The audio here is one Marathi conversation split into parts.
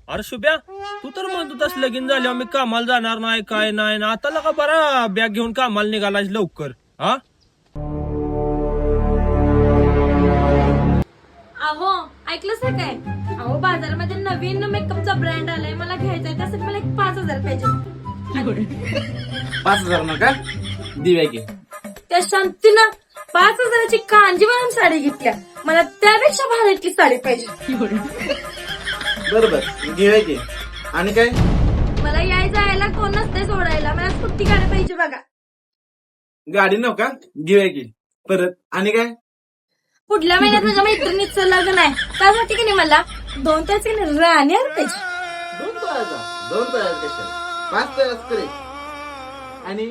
अरे शुभ्या, तू तर म्हणत होतास लगीन झाल्यावर मी कामाला जाणार नाही काय नाही ना, आता लगा बरा बॅग घेऊन कामाला निघालाय लवकर. हा अहो ऐकलंच आहे काय? अहो बाजारामध्ये नवीन मेकअपचा ब्रँड आलाय, मला घ्यायचा आहे. त्यासाठी मला एक 5,000 पाहिजे. 5,000 नका दिव्या की. त्या शांतीनं 5,000ची कांजीवरम साडी घेतल्या, मला त्यापेक्षा भारीतली साडी पाहिजे. बरोबर घेऊया की. आणि काय? मला यायला कोण नसते सोडायला, मला सुट्टी गाडी पाहिजे बघा. गाडी नका घेऊया की. परत आणि काय? पुढल्या महिन्यात माझ्या मैत्रिणीचं लग्न आहे, त्यासाठी की नाही मला 2 तास राहणे पाहिजे. 2 तोळ्याचा कशाला? 5 तोळ्याच करे. आणि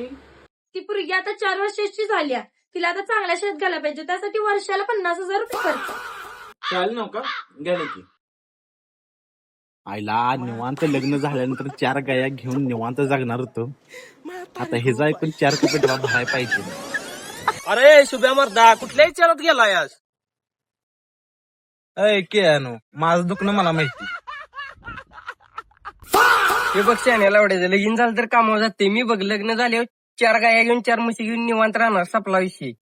ती पोरगी आता 4 वर्षाची झाली आहे. तिला आता चांगल्या शाळेत घालायला पाहिजे, त्यासाठी वर्षाला 50,000 रुपये खर्च. चालेल नका घ्या की. आईला निवांत लग्न झाल्यानंतर 4 गाया घेऊन निवांत जगणार होतो. आता हेचा ऐकून 4 कपडे डबा भरायला पाहिजे. अरे शुभ्या मर्दा, कुठल्या विचारात गेलाय आज? माझं दुखणं मला माहिती. हे बघ शाण्याला आवडायचं, लगीन झालं तर कामावर जाते. मी बघ लग्न झाल्यावर 4 गाया घेऊन 4 म्हशी घेऊन निवांत राहणार, सपला विषयी.